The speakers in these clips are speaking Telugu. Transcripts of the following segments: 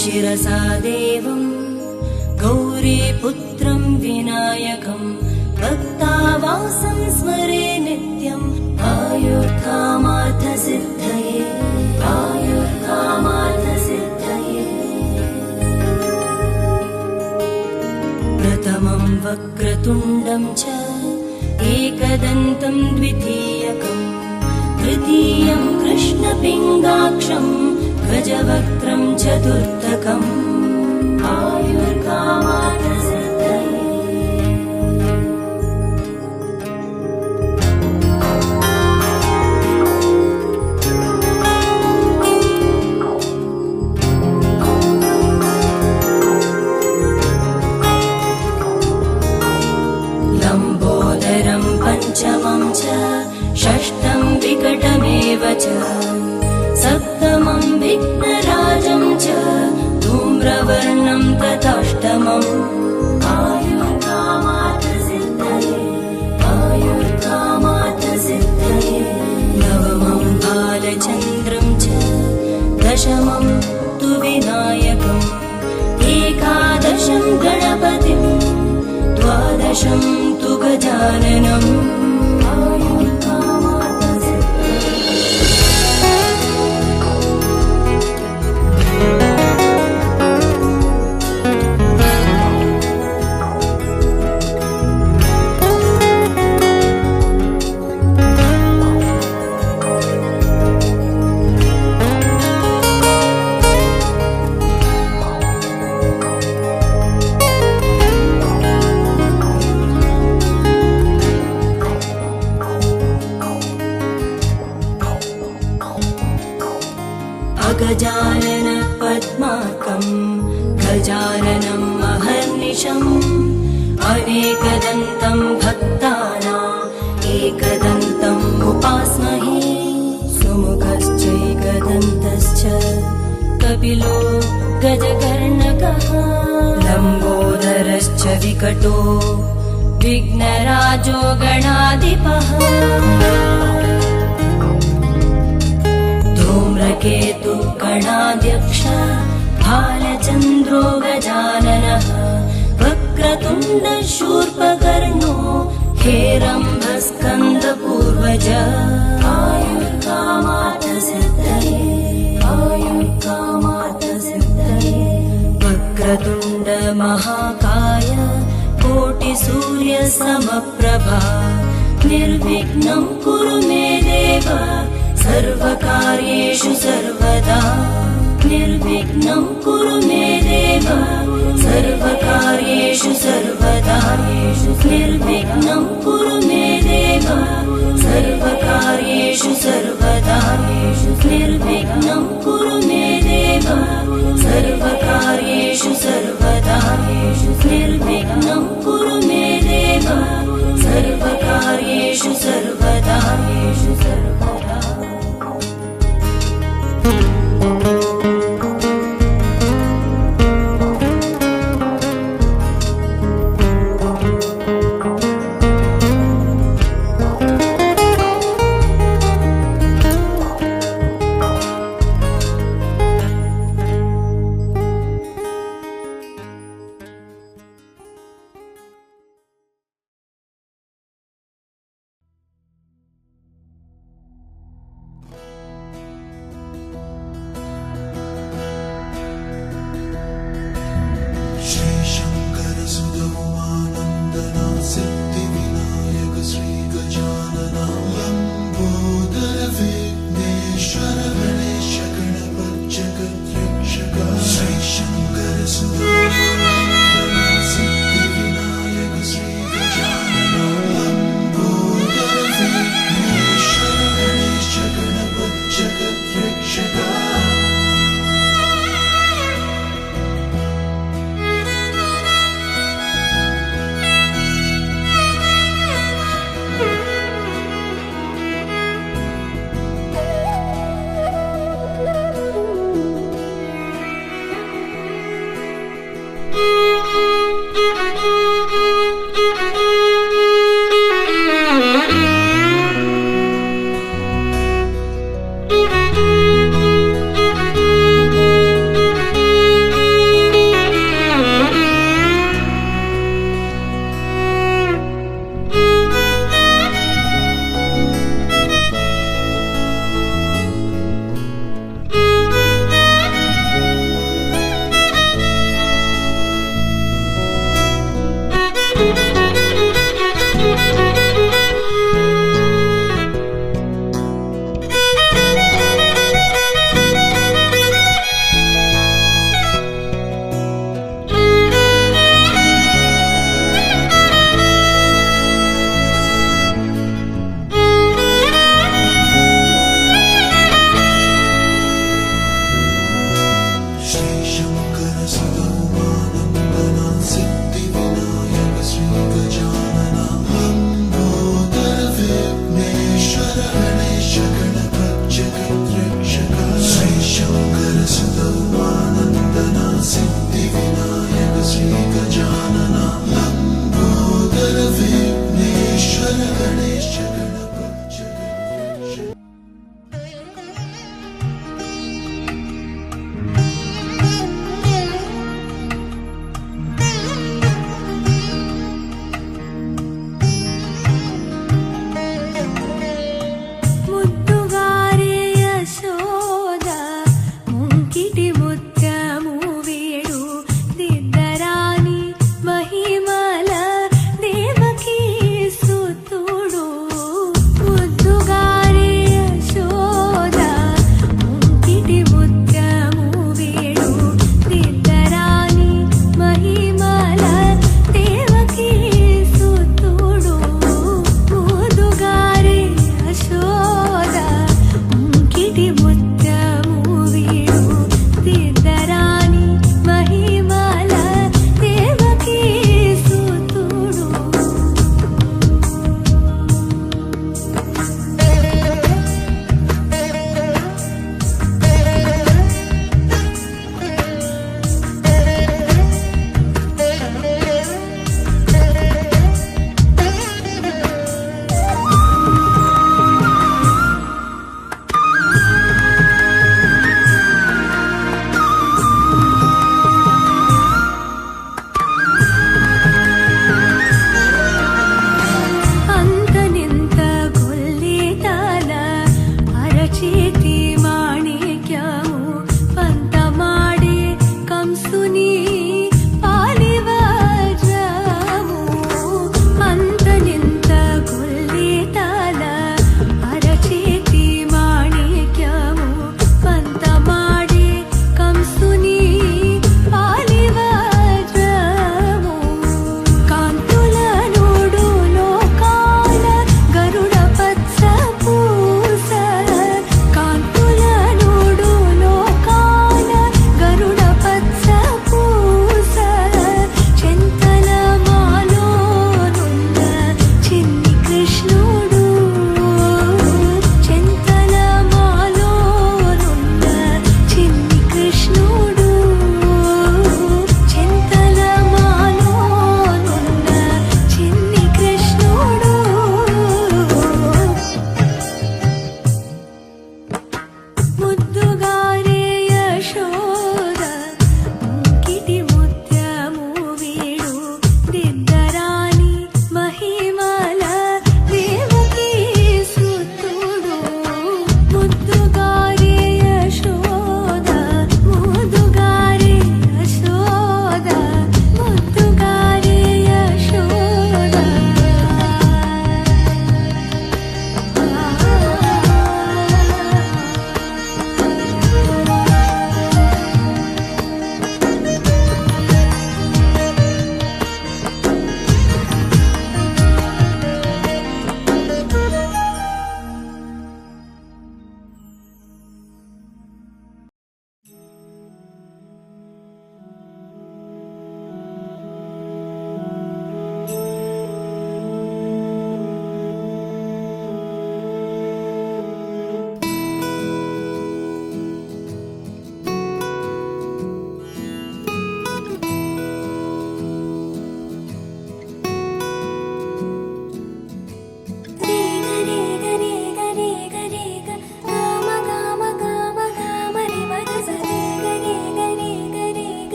शिरसा देवं गौरीपुत्रं विनायकं भक्तावासं स्मरे नित्यम् आयुर्कामार्थसिद्धये आयुर्कामार्थसिद्धये। प्रथमं वक्रतुण्डं च एकदन्तं द्वितीयकम् तृतीयं कृष्णपिङ्गाक्षं गजवक्त्रं चतुर्थकम् आयुर्कामार्थसिद्धये। लम्बोदरं पञ्चमं च षष्ठं विकटमेव च सप्तमं विघ्नराजं च धूम्रवर्णं तथाष्टमम् आयुर्कामार्थसिद्धये आयुर्कामार्थसिद्धये। नवमं बालचन्द्रं च दशमं तु विनायकम् एकादशं गणपतिं द्वादशं तु गजाननम् गजानन पद्मार्कं गजाननं महर्निशम् अनेकदन्तं भक्तानाम् एकदन्तम् उपास्महे। सुमुखश्चैकदन्तश्च कपिलो गजकर्णकः लम्बोदरश्च विकटो विघ्नराजो गणाधिपः धूम्रकेतु गणाध्यक्ष भालचन्द्रो गजाननः वक्रतुण्ड शूर्पकर्णो हेरम्बस्कन्दपूर्वज आयुर्कामार्थसिद्धये आयुर्कामार्थसिद्धये। वक्रतुण्ड महाकाय कोटिसूर्यसमप्रभा निर्विघ्नं कुरु मे देव सर्वकार्येषु सर्वदा निर्विघ्नं कुरु मे देव सर्वकार्येषु सर्वदा निर्विघ्नं कुरु मे देव सर्वकार्येषु सर्वदा निर्विघ्नं कुरु मे देव सर्वकार्येषु सर्वदा निर्विघ्नं कुरु मे देव सर्वकार्येषु सर्वदा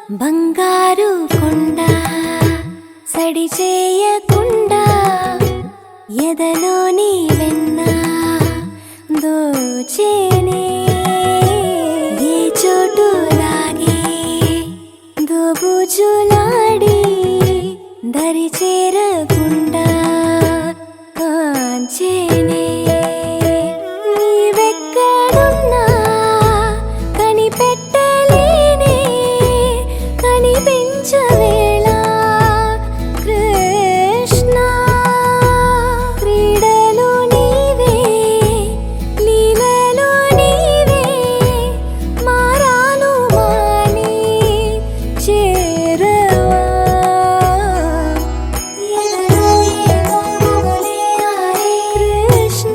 బంగారు కొండ సడి చేయకుండా ఎదలోని వెన్న దోచేనే ఏ చోటు లాగే దోబుజులాడి దరి చేరకుండా కాంచేనే నీవెక్కడున్నా కనిపెట్టలేనే కనిపించవేళ కృష్ణ క్రీడలు నీవే లీలలు నీవే మారాను మాని చేరవా ఎదలో ఏదో మొగలే ఆరే కృష్ణ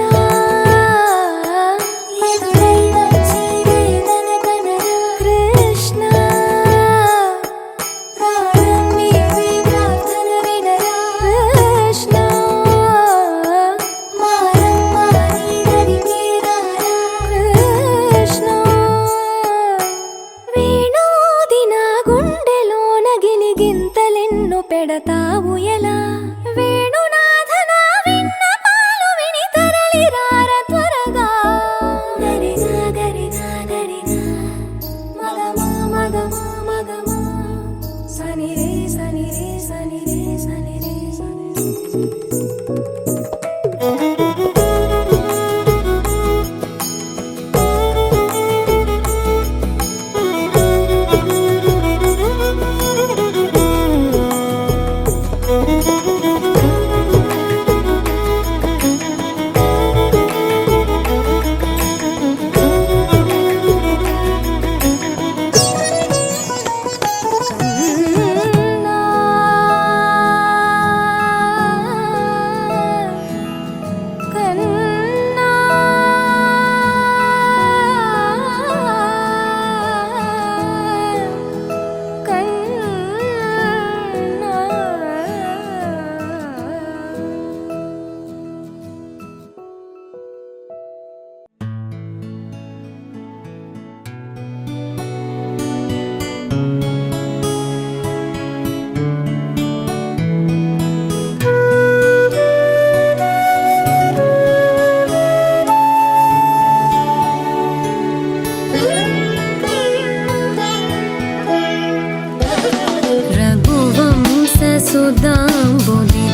ఎదురై వచ్చి వేదన కనరా కృష్ణ ప్రాణం నీవే ప్రార్థన వినరా కృష్ణ మారమ్మ నీ దరికి రారా కృష్ణ వేణోది నా గుండెలోన గిలిగింతలెన్ను పెడతావు ఎలా వేణునాథ నా విన్నపాలు విని తరలి రార త్వరగా గరిజా గరిజా గరిజా మగమా మగమా మగమా సని రే సని రే సని రే సని రే సని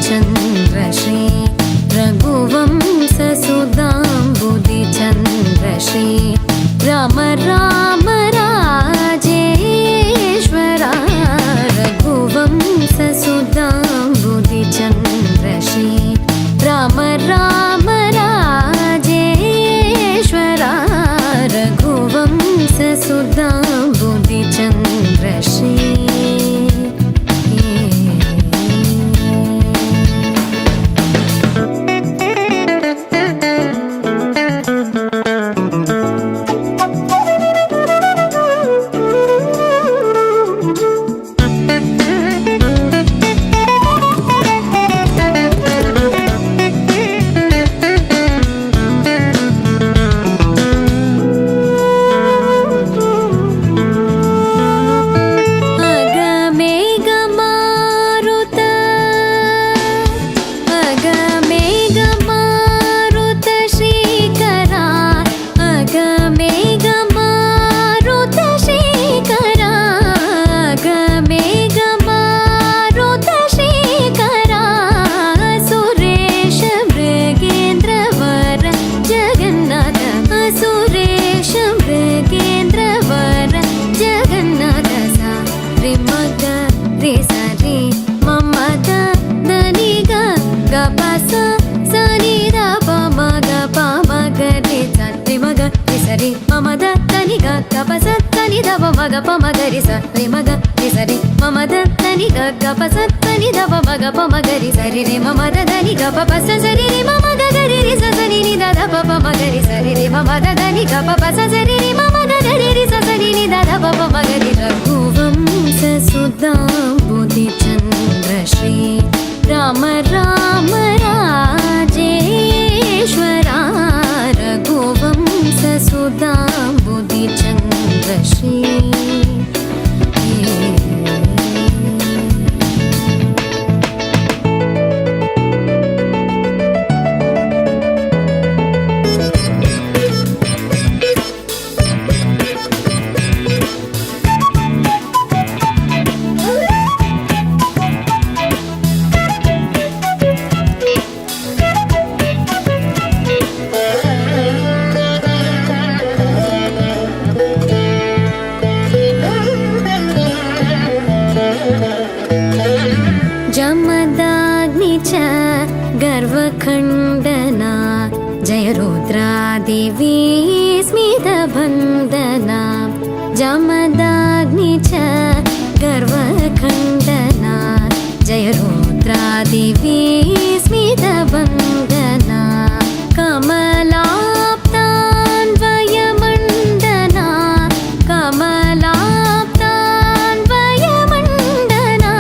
रघुवंशसुधाम्बुधिचन्द्रश्री रघुवंशसुधाम्बुधिचन्द्रश्री राम राम राजेश्वरा रघुवंशसुधाम्बुधिचन्द्रश्री राम राम राजेश्वरा रघुवंशसुधाम्बुधिचन्द्रश्री మగ పమగరి సరి మగ సరి మమ దని గ పసని దవ మగ పమగరి సరి రే మమ దని గ పస సరి రే మమ గరి రి సని ని దద పమ మగరి సరి రే మమ దని గ పస సరి రే మమ గరి రి సని ని దద పమ మగరి రఘువంశ సుధాంబుధిచంద్రశ్రీ రామ రామ రాజేశ్వరా రఘువంశ సుధాంబుధిచంద్రశ్రీ दिवी स्मितबन्धना जमदाग्नि च गर्वखण्डना जयरुद्रा दिवी स्मितबन्धना कमलाप्तान्वयमण्डना कमलाप्तान्वयमण्डना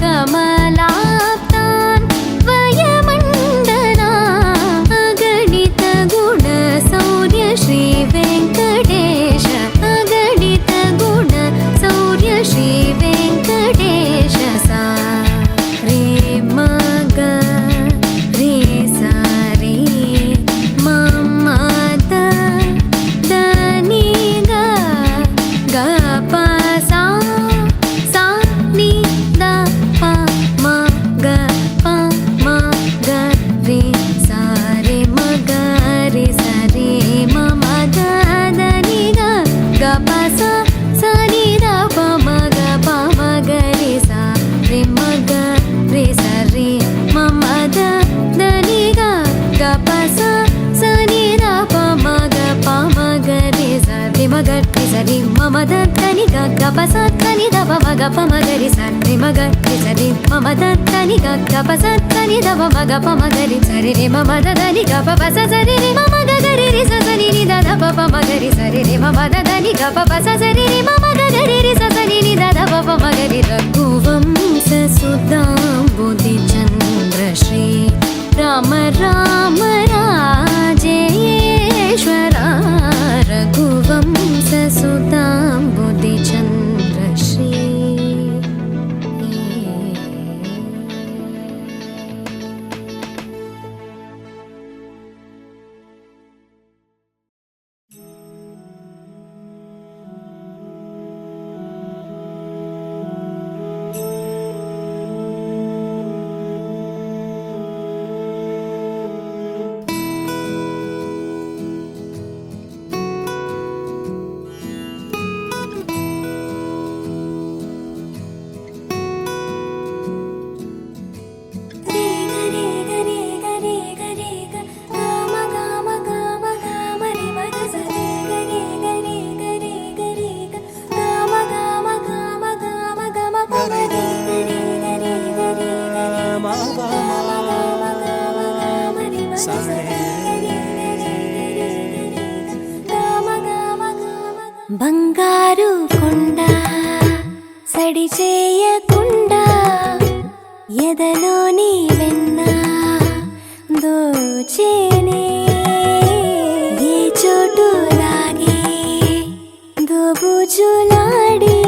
कमलाप्तान्वयमण्डना अगणित गुण शौर्य श्री वेङ्कटेश अगणित गुण शौर्य श्री वेङ्कटेश सा रे मग रे सा रे मम द नी ग ग प सा सा नि द प म ग प म ग रे सा रे म ग रे सा रे म म द नी ग ग प सा सा नि द प म ग प म ग रे सा रे म ग रे सा रे म म द नी ग ग प सा सा नि द प म ग प म ग रे सा रे म ग रे सा रे म म द नी ग ग प सा नी द प म ग प म ग रे सा रे म ग रे सा रे म म द नी ग ग प सा नी द प म ग प म ग रे सा रे रे म म द नी ग प प सा सा रे रे म म ग ग रे रे सा सा नि नि द द प प म ग रे सा रे रे म म द नी ग प प सा सा रे रे म म ग ग रे रे सा सा नि नि द द प प म ग रे रघुवंश सुधाम्बुधिचन्द्र श्री राम राम राजेश्वरा रघुवंश सुधाम्बुधिचन्द्र श्री బంగారు కొండ సడి చేయకుండా ఎదలోని వెన్న దోచేనే ఏ చోటు లాగే దోబుజులాడి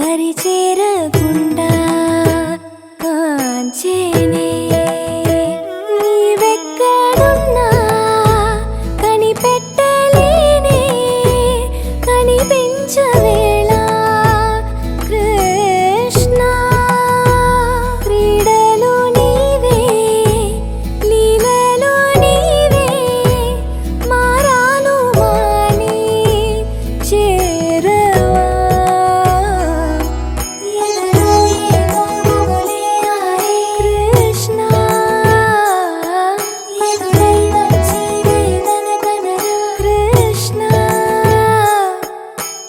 దరి చేరకుండా కాంచేనే నీవెక్కడున్నా కనిపెట్టలేనే కనిపించవేళ కృష్ణ క్రీడలు నీవే లీలలు నీవే మారాను మాని చేరవా ఎదలో ఏమో మొగలే ఆరే కృష్ణ ఎదురై వచ్చి వేదన కనరా కృష్ణ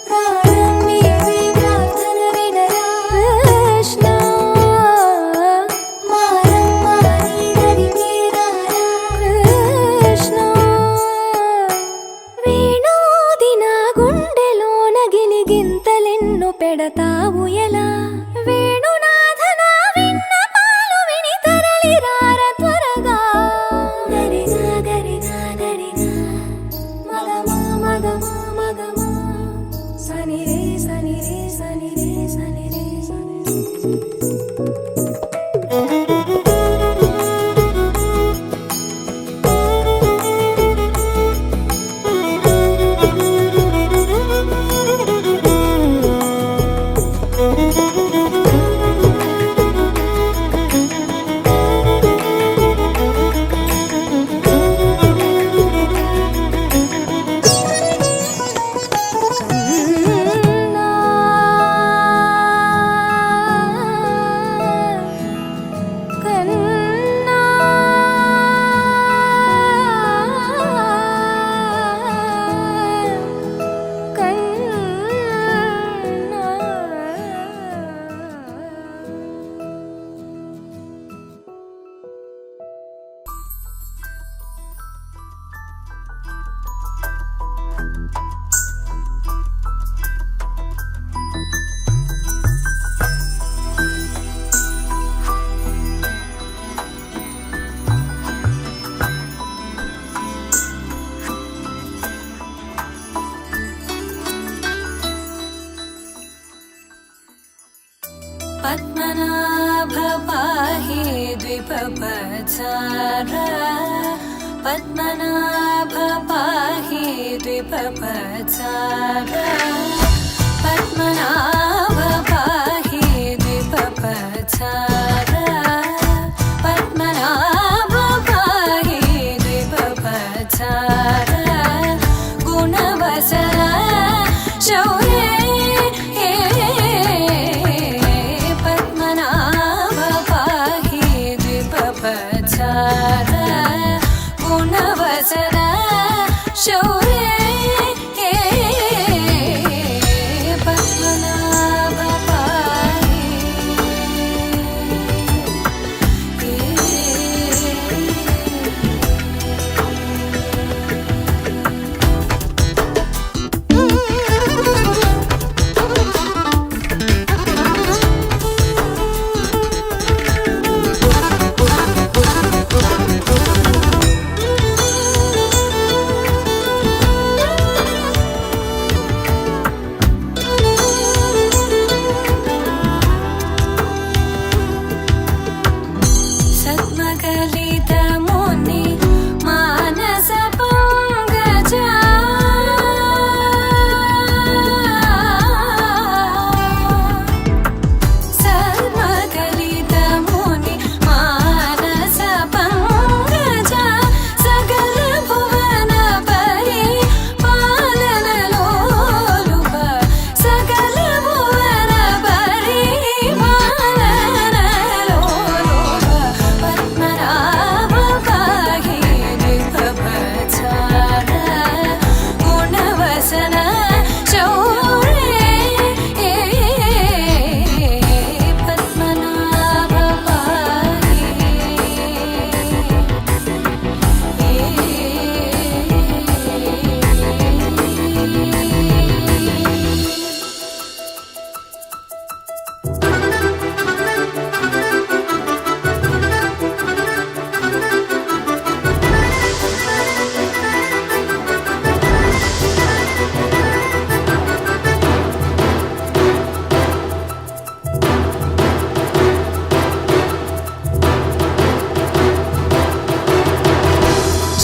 ప్రాణం నీవే ప్రార్థన వినరా కృష్ణ మారమ్మ నీ దరికి రారా కృష్ణ వేణోది నా గుండెలోన గిలిగింతలెన్ను పెడతావు ఎలా వేణునాథ నా విన్నపాలు విని తరలి రార త్వరగా గరిగా గరిగా గరిగా మగమా మగమా మగమా సని రే సని రే సని రే సని రే సని రే. पद्मनाभ पाहि द्विपपचार पद्मनाभ पाहि द्विपपचार पद्मनाभ पाहि द्विपपचार पद्मनाभ पाहि द्विपपचार गुणवसर शौर्ये पद्मनाभ पाहि द्विपपचार गुणवसर शौर्ये पद्मनाभ पाहि सद्मकलितमुनि मानस पंकजा सद्मकलितमुनि मानस पंकजा सकल भुवन परि पालन लोलुप सकल भुवन परि पालन लोलुप पद्मनाभ पाहि द्विपपचार गुणवसन शौर्ये पद्मनाभ पाहि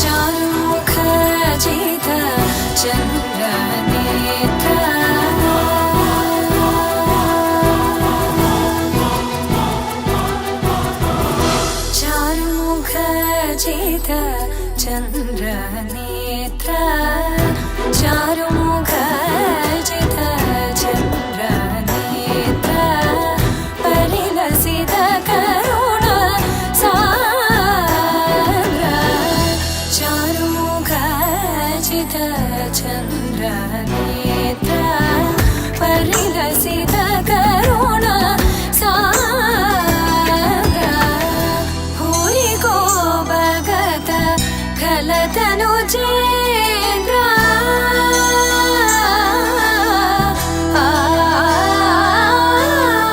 चारुमुख जित चन्द्रनेत्र चारुमुख जित चन्द्रनेत्र चारुमुख जित चन्द्रनेत्र परिलसित करुण सान्द्र चारुमुख जित चन्द्रनेत्र परिलसित करुण सान्द्र भूरि को भगत खलतनु चेन्द्र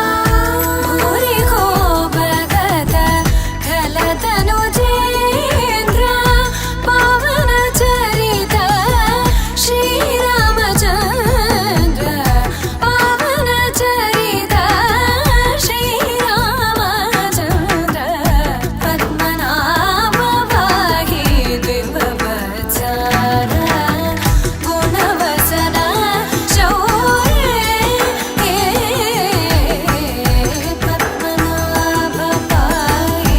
भूरि को भगत खलतनु चेन्द्र पावन चरित श्रीरामचन्द्र पावन चरित श्रीरामचन्द्र पद्मनाभ पाहि द्विपपचार गुणवसन शौर्ये पद्मनाभ पाहि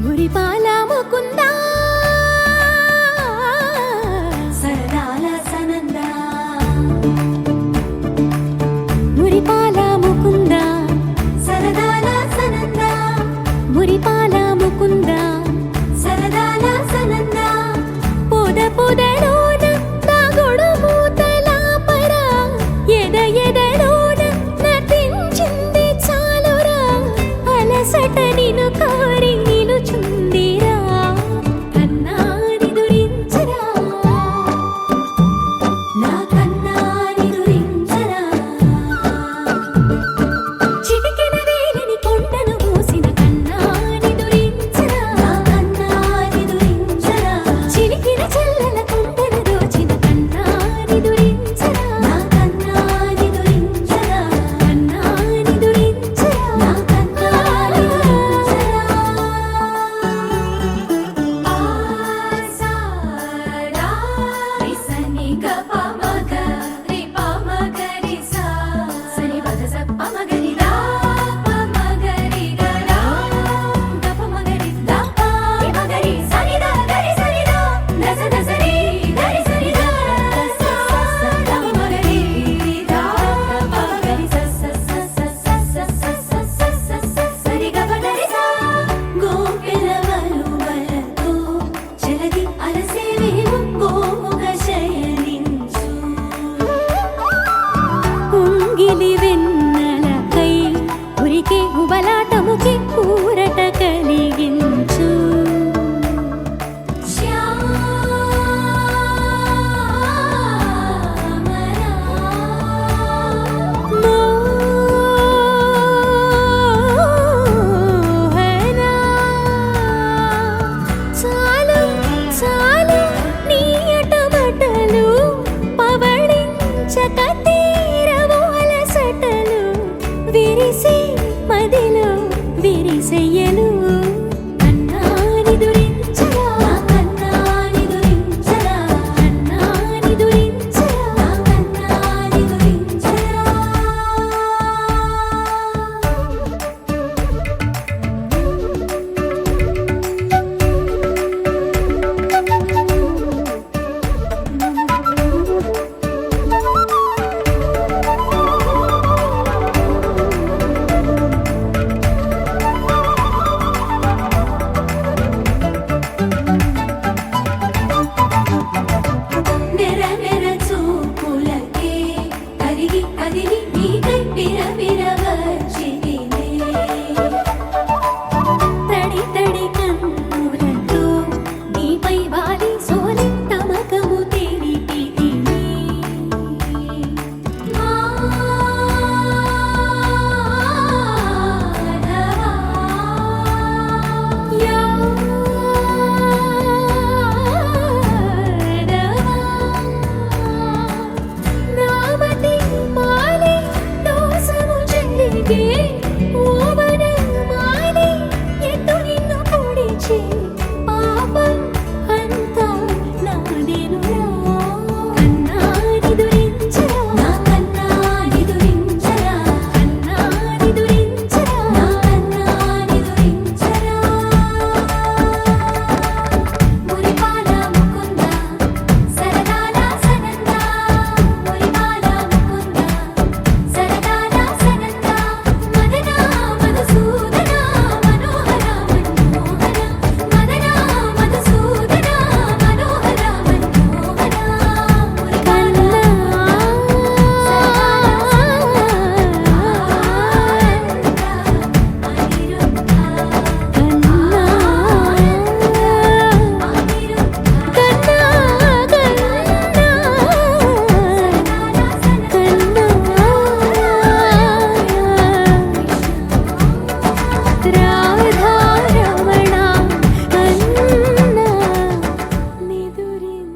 మురిపాల ముకుంద సరదాల సనంద మురిపాల ముకుంద సరదాల సనంద మురిపాల ముకుంద సరదాల సనంద పొద పొదలోన తాగుడు మూతల పర ఎద ఎదలోన నటించింది చాలురా అలసట నిను కోరి నిలుచుంది ఉరికి ఉబలాటముకి ఊరట కలిగించు చాలు చాలు నీయట బట్టలు పవళించక తీరవు అలసటలు విరిసే మదిలో విరిసెయ్యలు కన్నాని దురించరా కన్నాని దురించరా కన్నాని దురించరా కన్నాని దురించరా నెర నెర చూపులకే కరిగి కదిలి నీకై విరవిరవచ్చితినే తడి తడి కన్నులతో నీపై వాలి సోలి తమకము తెలిపితిని నామతి మాలి దోసము చెల్లిగే ఓవన మాలి ఎట్టు నిన్ను పొడిచి పాపం అంతా నాదేనురా కన్నాని దురించరా నా కన్నాని దురించరా కన్నాని దురించరా నా కన్నాని దురించరా మురిపాల ముకుంద సరదాల సనంద మురిపాల ముకుంద సరదాల సనంద మదన మధుసూదన మనోహర మనోహర మదన మధుసూదన మనోహర మనోహర మురిపాల రాధారమణ కన్నా నిదురించరా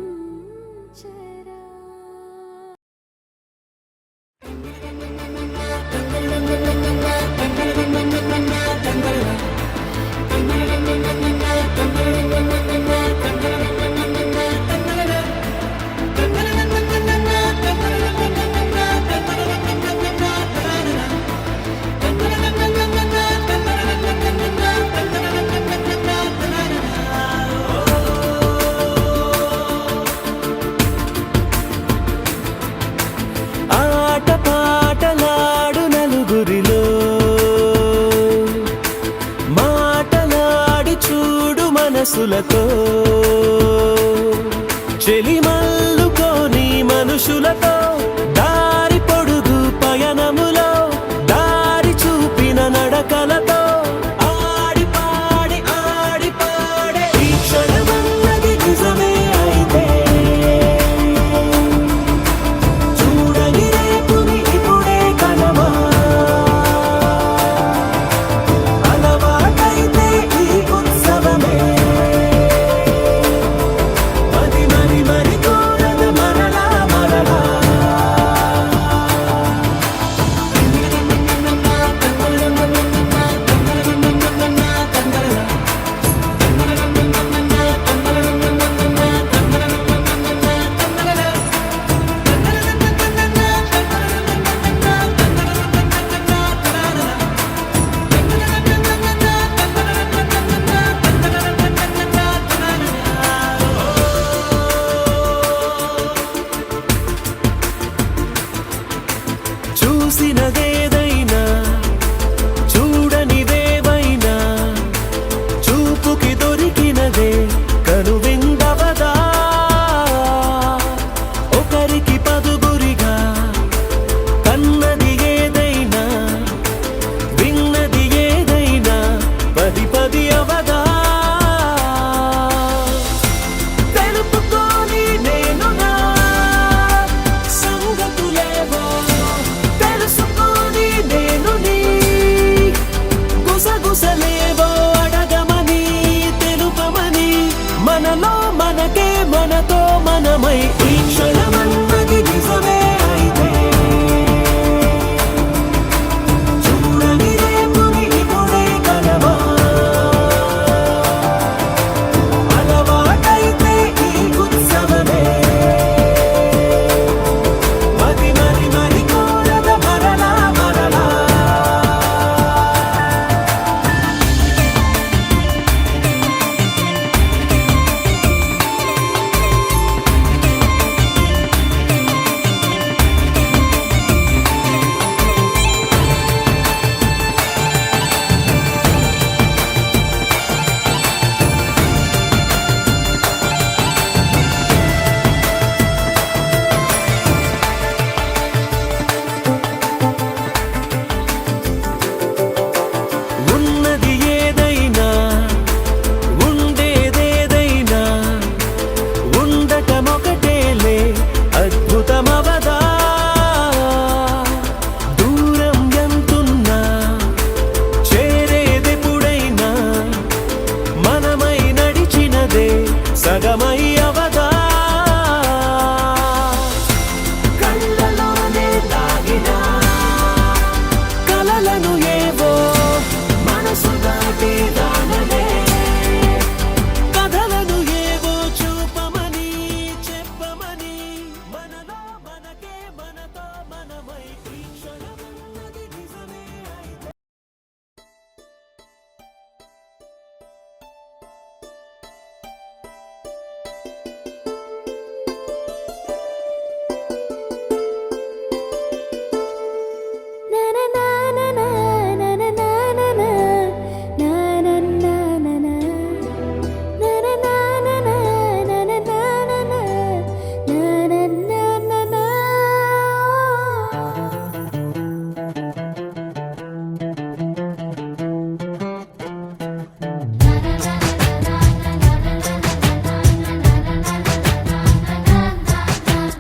ఆట పాటలాడు నలుగురిలో మాటలాడి చూడు మనసులతో చెలిమల్లుకోని మనుషులతో దారి పొడుగు పయనములో దారి చూపిన నడకలతో ఆడి పాడే ఈ క్షణమన్నది నిజమే అయితే చూడని రేపుని ఇప్పుడే కనమా అలవాటైతే ఈ ఉత్సవమే మరి అధిపతి అవగా తెలుపుకోని నేను నా సంగతులేవో తెలుసుకొని నేను నీ గుసగుసలేవో అడగమని తెలుపమని మనలో మనకే మనతో మనమై ఈ క్షణమన్నది నిజమే అయితే చూడని రేపుని ఇప్పుడే కలవా అలవాటైతే ఈ ఉత్సవమే మరి మరి మరి కోరద మరలా మరలా ఉన్నది ఏదైనా ఉండేదేదైనా ఉండటమొకటేలే అద్భుతమవదా దూరం ఎంతున్నా చేరేదెప్పుడైనా మనమై నడిచినదే సగమై అవదా కళ్ళలోనే దాగిన కలలను ఏవో మనసు దాటి దానలే కథలను ఏవో చూపమని చెప్పమని మనలో మనకే మనతో మనమై ఈ క్షణమన్నది నిజమే అయితే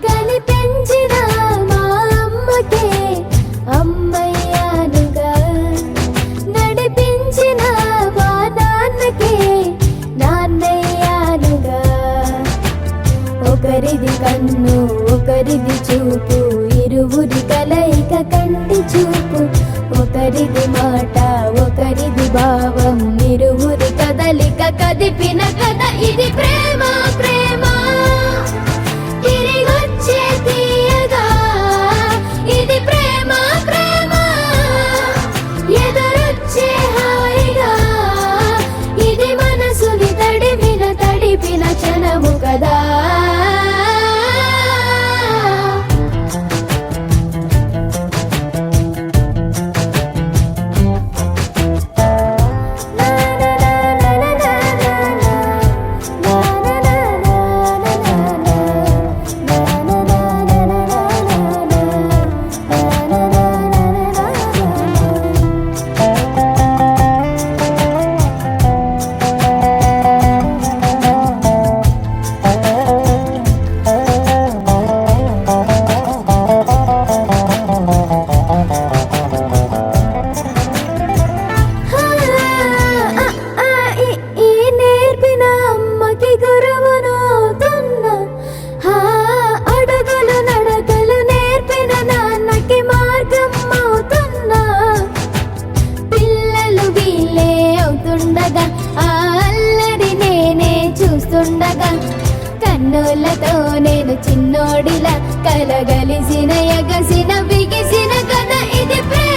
కనిపించిన మా అమ్మకే అమ్మయ్యానుగా నడిపించిన మా నాన్నకే నాన్నయ్యానుగా ఒకరిది కన్ను ఒకరిది చూపు ఇరువురి కలయిక కంటి చూపు ఒకరిది మాట ఒకరిది భావం ఇరువురి కదలిక కదిపిన కథ ఇది ప్రేమ ప్రేమ తిరిగొచ్చే తీయగా ఇది ప్రేమ ప్రేమ ఎదురొచ్చే హాయిగా ఇది మనసుని తడిపిన క్షణము కదా ఈ నేర్పిన అమ్మకి గురువునవుతున్నా అడుగులు నడకలు నేర్పిన నాన్నకి మార్గం అవుతున్నా పిల్లలు వీళ్ళే అవుతుండగా ఆ అల్లరి నేనే చూస్తుండగా కన్నులతో నేను చిన్నోడిలా కలగలిసిన ఎగసిన బిగిసిన కథ ఇది ప్రేమ